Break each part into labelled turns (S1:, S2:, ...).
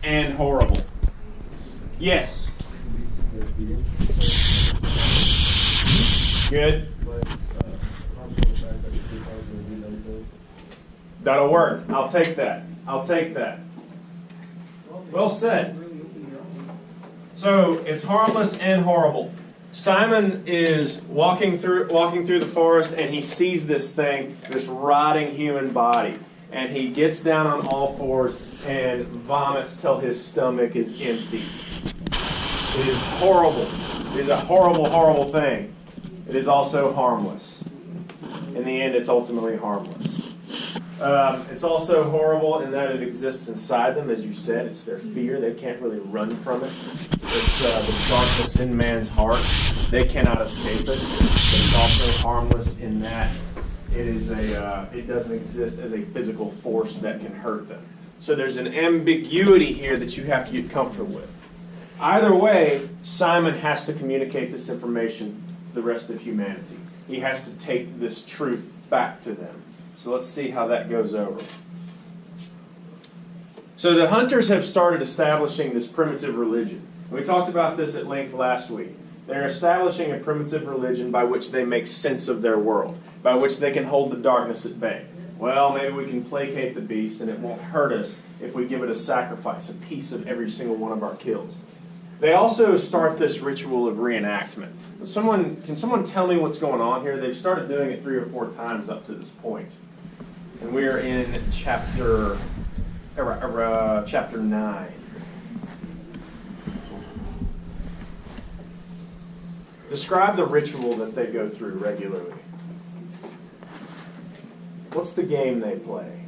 S1: and horrible. Yes? Good. That'll work. I'll take that. I'll take that. Well said. So it's harmless and horrible. Simon is walking through the forest, and he sees this thing, this rotting human body, and he gets down on all fours and vomits till his stomach is empty. It is horrible. It is a horrible, horrible thing. It is also harmless. In the end, it's ultimately harmless. It's also horrible in that it exists inside them, as you said. It's their fear. They can't really run from it. It's the darkness in man's heart. They cannot escape it. But it's also harmless in that it doesn't exist as a physical force that can hurt them. So there's an ambiguity here that you have to get comfortable with. Either way, Simon has to communicate this information to the rest of humanity. He has to take this truth back to them. So let's see how that goes over. So the hunters have started establishing this primitive religion. We talked about this at length last week. They're establishing a primitive religion by which they make sense of their world, by which they can hold the darkness at bay. Well, maybe we can placate the beast and it won't hurt us if we give it a sacrifice, a piece of every single one of our kills. They also start this ritual of reenactment. Can someone tell me what's going on here? They've started doing it 3 or 4 times up to this point. And we're in chapter 9. Describe the ritual that they go through regularly. What's the game they play?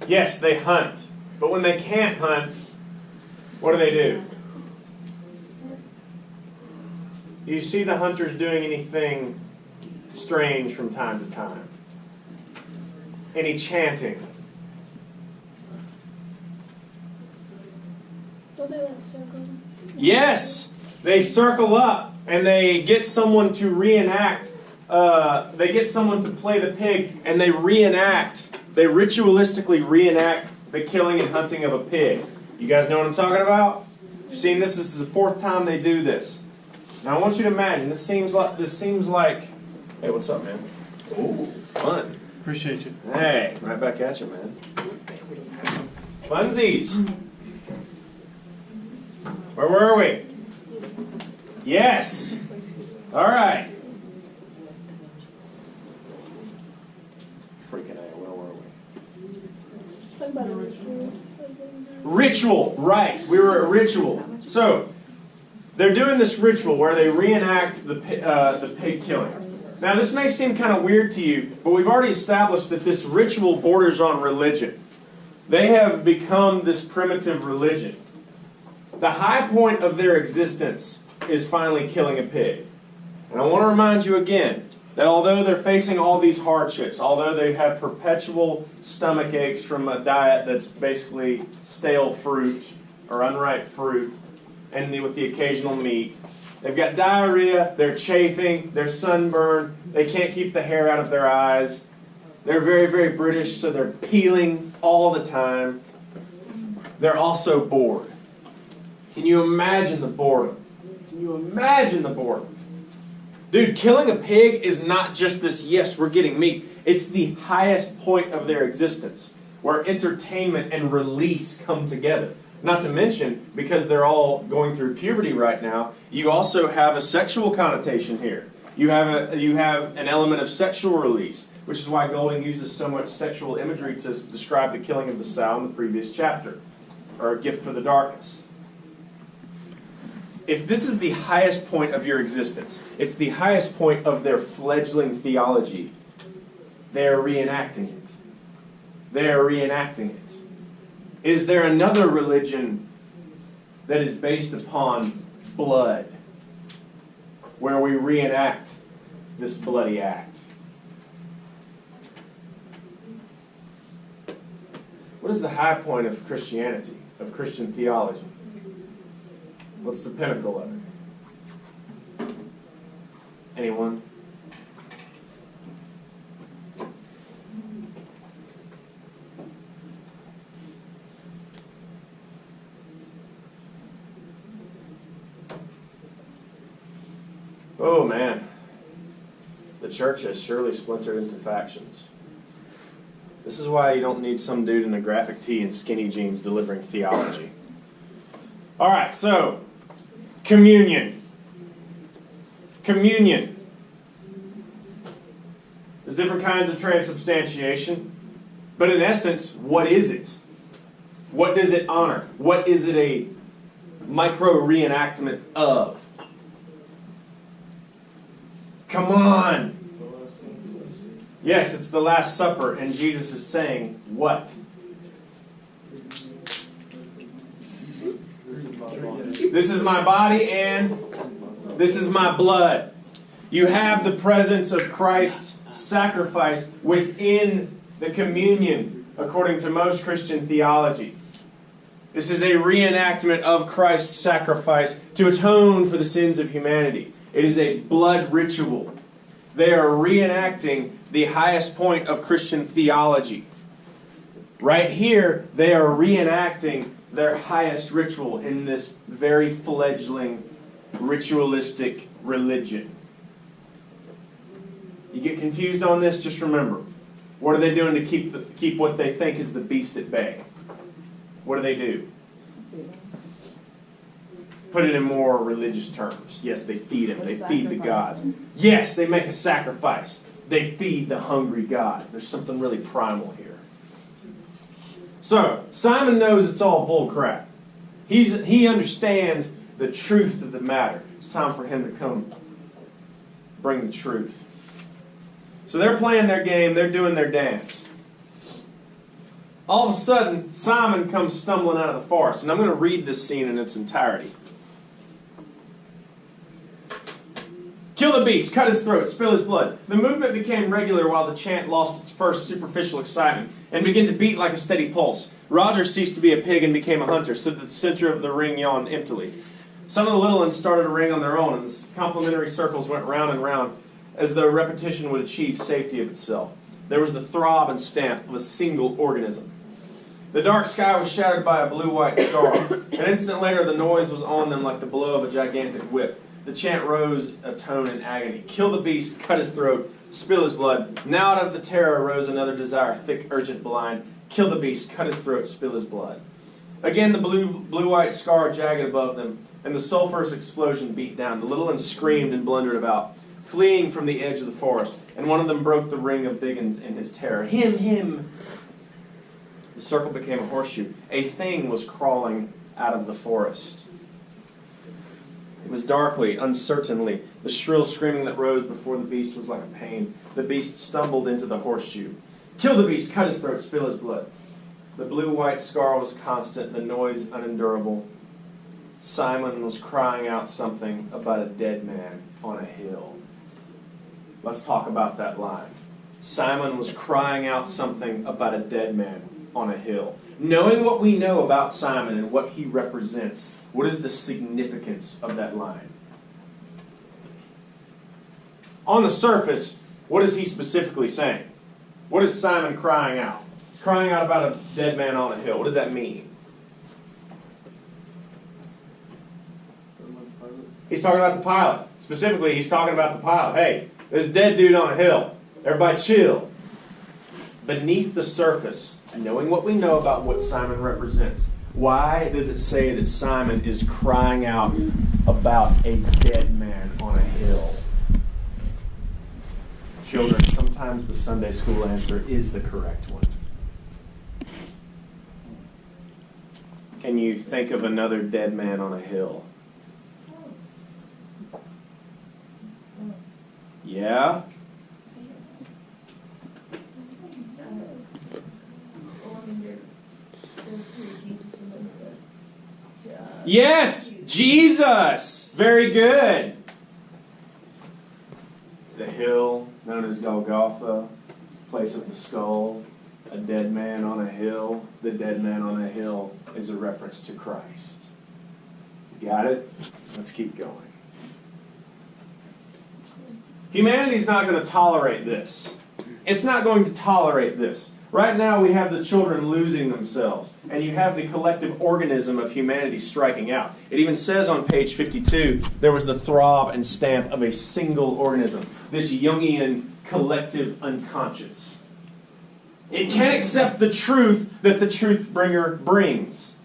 S1: Yes, they hunt. But when they can't hunt, what do? Do you see the hunters doing anything strange from time to time? Any chanting?
S2: Don't they like circle?
S1: Yes! They circle up and they get someone to reenact. They get someone to play the pig and they reenact. They ritualistically reenact the killing and hunting of a pig. You guys know what I'm talking about? You've seen this. This is the 4th time they do this. Now I want you to imagine. This seems like. Hey, what's up, man? Ooh, fun.
S3: Appreciate you.
S1: Hey, right back at you, man. Funsies. Where were we? Yes. All right. Freaking A, where were we?
S2: Talk about a ritual.
S1: Ritual, right. We were at ritual. So, they're doing this ritual where they reenact the pig killing. Now, this may seem kind of weird to you, but we've already established that this ritual borders on religion. They have become this primitive religion. The high point of their existence is finally killing a pig. And I want to remind you again that although they're facing all these hardships, although they have perpetual stomach aches from a diet that's basically stale fruit or unripe fruit, and with the occasional meat, they've got diarrhea, they're chafing, they're sunburned, they can't keep the hair out of their eyes, they're very, very British, so they're peeling all the time. They're also bored. Can you imagine the boredom? Can you imagine the boredom? Dude, killing a pig is not just this, yes, we're getting meat. It's the highest point of their existence, where entertainment and release come together. Not to mention, because they're all going through puberty right now, you also have a sexual connotation here. You have an element of sexual release, which is why Golding uses so much sexual imagery to describe the killing of the sow in the previous chapter, or a gift for the darkness. If this is the highest point of your existence, it's the highest point of their fledgling theology, they're reenacting it. They're reenacting it. Is there another religion that is based upon blood, where we reenact this bloody act? What is the high point of Christianity, of Christian theology? What's the pinnacle of it? Anyone? man. The church has surely splintered into factions. This is why you don't need some dude in a graphic tee and skinny jeans delivering theology. All right, so communion. Communion. There's different kinds of transubstantiation. But in essence, what is it? What does it honor? What is it a micro-reenactment of? Come on! Yes, it's the Last Supper, and Jesus is saying, what? This is my body and this is my blood. You have the presence of Christ's sacrifice within the communion, according to most Christian theology. This is a reenactment of Christ's sacrifice to atone for the sins of humanity. It is a blood ritual. They are reenacting the highest point of Christian theology. Right here, they are reenacting their highest ritual in this very fledgling, ritualistic religion. You get confused on this, just remember, what are they doing to keep what they think is the beast at bay? What do? Put it in more religious terms. Yes, they feed him. They feed the gods. Yes, they make a sacrifice. They feed the hungry gods. There's something really primal here. So, Simon knows it's all bull crap. He understands the truth of the matter. It's time for him to come bring the truth. So they're playing their game. They're doing their dance. All of a sudden, Simon comes stumbling out of the forest. And I'm going to read this scene in its entirety. Kill the beast, cut his throat, spill his blood. The movement became regular while the chant lost its first superficial excitement and began to beat like a steady pulse. Roger ceased to be a pig and became a hunter, so that the center of the ring yawned emptily. Some of the little ones started a ring on their own, and the complementary circles went round and round, as though repetition would achieve safety of itself. There was the throb and stamp of a single organism. The dark sky was shadowed by a blue-white star. An instant later, the noise was on them like the blow of a gigantic whip. The chant rose a tone in agony. Kill the beast, cut his throat, spill his blood. Now out of the terror arose another desire, thick, urgent, blind. Kill the beast, cut his throat, spill his blood. Again the blue-white scar jagged above them, and the sulphurous explosion beat down. The little ones screamed and blundered about, fleeing from the edge of the forest, and one of them broke the ring of Diggins in his terror. Him! The circle became a horseshoe. A thing was crawling out of the forest. It was darkly, uncertainly. The shrill screaming that rose before the beast was like a pain. The beast stumbled into the horseshoe. Kill the beast, cut his throat, spill his blood. The blue-white scar was constant, the noise unendurable. Simon was crying out something about a dead man on a hill. Let's talk about that line. Simon was crying out something about a dead man on a hill. Knowing what we know about Simon and what he represents, what is the significance of that line? On the surface, what is he specifically saying? What is Simon crying out? He's crying out about a dead man on a hill. What does that mean? He's talking about the pilot. Specifically, he's talking about the pilot. Hey, there's a dead dude on a hill. Everybody chill. Beneath the surface, knowing what we know about what Simon represents, why does it say that Simon is crying out about a dead man on a hill? Children, sometimes the Sunday school answer is the correct one. Can you think of another dead man on a hill? Yeah? Yes, Jesus. Very good. The hill known as Golgotha, place of the skull, a dead man on a hill. The dead man on a hill is a reference to Christ. Got it? Let's keep going. Humanity's not going to tolerate this. It's not going to tolerate this. Right now we have the children losing themselves, and you have the collective organism of humanity striking out. It even says on page 52, there was the throb and stamp of a single organism, this Jungian collective unconscious. It can't accept the truth that the truth bringer brings.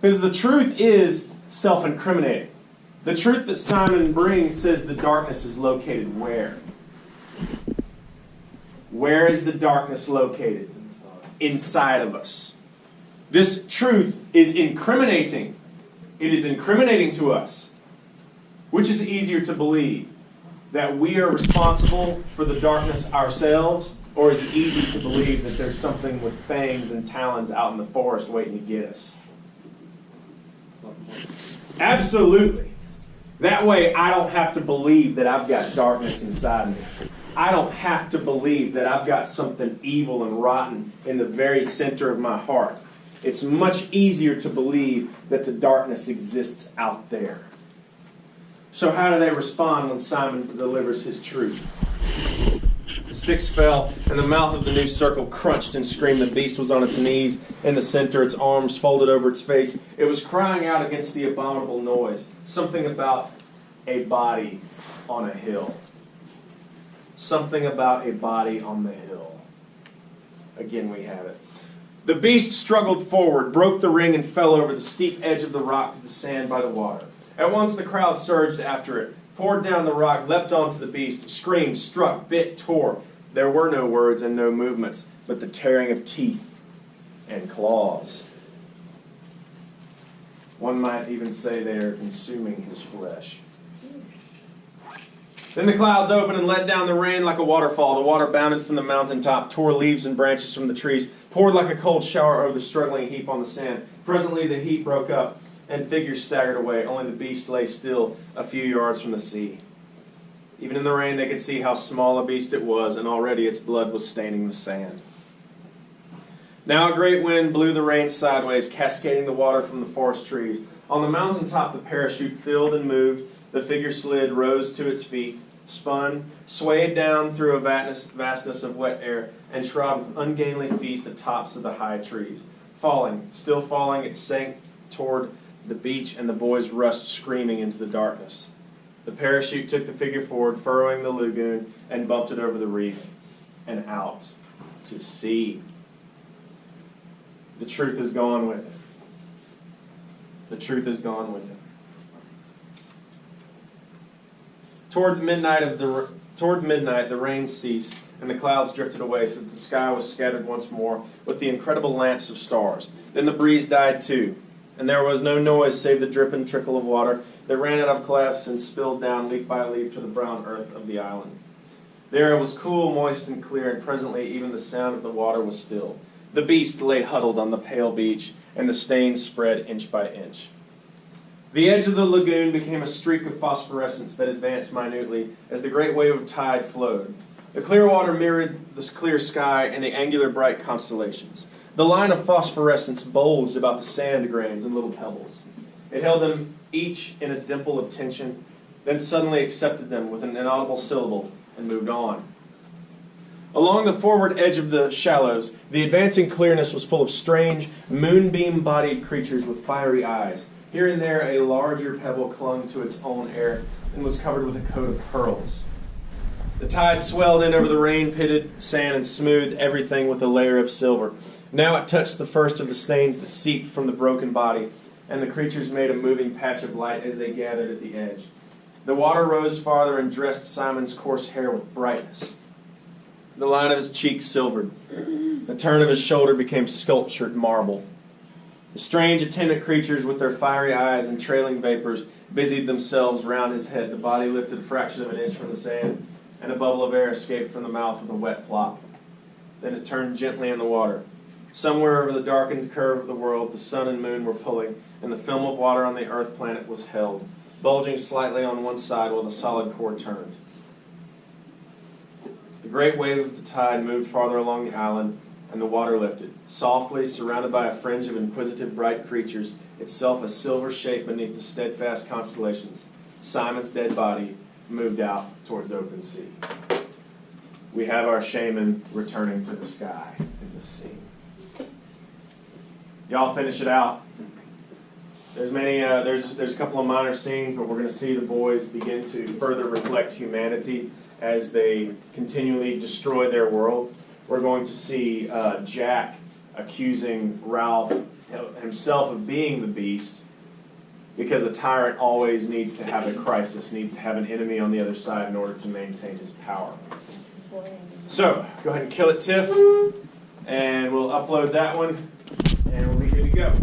S1: Because the truth is self-incriminating. The truth that Simon brings says the darkness is located where? Where is the darkness located? Inside of us. This truth is incriminating. It is incriminating to us. Which is easier to believe? That we are responsible for the darkness ourselves? Or is it easy to believe that there's something with fangs and talons out in the forest waiting to get us? Absolutely. That way I don't have to believe that I've got darkness inside me. I don't have to believe that I've got something evil and rotten in the very center of my heart. It's much easier to believe that the darkness exists out there. So how do they respond when Simon delivers his truth? The sticks fell, and the mouth of the new circle crunched and screamed. The beast was on its knees in the center, its arms folded over its face. It was crying out against the abominable noise. Something about a body on a hill. Something about a body on the hill. Again, we have it. The beast struggled forward, broke the ring, and fell over the steep edge of the rock to the sand by the water. At once the crowd surged after it, poured down the rock, leapt onto the beast, screamed, struck, bit, tore. There were no words and no movements, but the tearing of teeth and claws. One might even say they are consuming his flesh. Then the clouds opened and let down the rain like a waterfall. The water bounded from the mountaintop, tore leaves and branches from the trees, poured like a cold shower over the struggling heap on the sand. Presently the heap broke up, and figures staggered away. Only the beast lay still a few yards from the sea. Even in the rain they could see how small a beast it was, and already its blood was staining the sand. Now a great wind blew the rain sideways, cascading the water from the forest trees. On the mountaintop the parachute filled and moved. The figure slid, rose to its feet, spun, swayed down through a vastness of wet air, and trod with ungainly feet the tops of the high trees. Falling, still falling, it sank toward the beach, and the boys rushed screaming into the darkness. The parachute took the figure forward, furrowing the lagoon, and bumped it over the reef and out to sea. The truth is gone with it. The truth is gone with it. Toward midnight, the rain ceased, and the clouds drifted away, so that the sky was scattered once more with the incredible lamps of stars. Then the breeze died too, and there was no noise save the drip and trickle of water that ran out of clefts and spilled down leaf by leaf to the brown earth of the island. The air was cool, moist, and clear, and presently even the sound of the water was still. The beast lay huddled on the pale beach, and the stains spread inch by inch. The edge of the lagoon became a streak of phosphorescence that advanced minutely as the great wave of tide flowed. The clear water mirrored the clear sky and the angular bright constellations. The line of phosphorescence bulged about the sand grains and little pebbles. It held them each in a dimple of tension, then suddenly accepted them with an inaudible syllable and moved on. Along the forward edge of the shallows, the advancing clearness was full of strange, moonbeam-bodied creatures with fiery eyes. Here and there a larger pebble clung to its own air and was covered with a coat of pearls. The tide swelled in over the rain-pitted sand and smoothed everything with a layer of silver. Now it touched the first of the stains that seeped from the broken body, and the creatures made a moving patch of light as they gathered at the edge. The water rose farther and dressed Simon's coarse hair with brightness. The line of his cheek silvered. The turn of his shoulder became sculptured marble. The strange attendant creatures with their fiery eyes and trailing vapors busied themselves round his head. The body lifted a fraction of an inch from the sand, and a bubble of air escaped from the mouth of the wet plop. Then it turned gently in the water. Somewhere over the darkened curve of the world, the sun and moon were pulling, and the film of water on the earth planet was held, bulging slightly on one side while the solid core turned. The great wave of the tide moved farther along the island, and the water lifted. Softly, surrounded by a fringe of inquisitive bright creatures, itself a silver shape beneath the steadfast constellations, Simon's dead body moved out towards open sea. We have our shaman returning to the sky. this scene. Y'all finish it out. There's many. There's a couple of minor scenes, but we're going to see the boys begin to further reflect humanity as they continually destroy their world. We're going to see Jack accusing Ralph himself of being the beast, because a tyrant always needs to have a crisis, needs to have an enemy on the other side in order to maintain his power. So, go ahead and kill it, Tiff, and we'll upload that one, and we'll be good to go.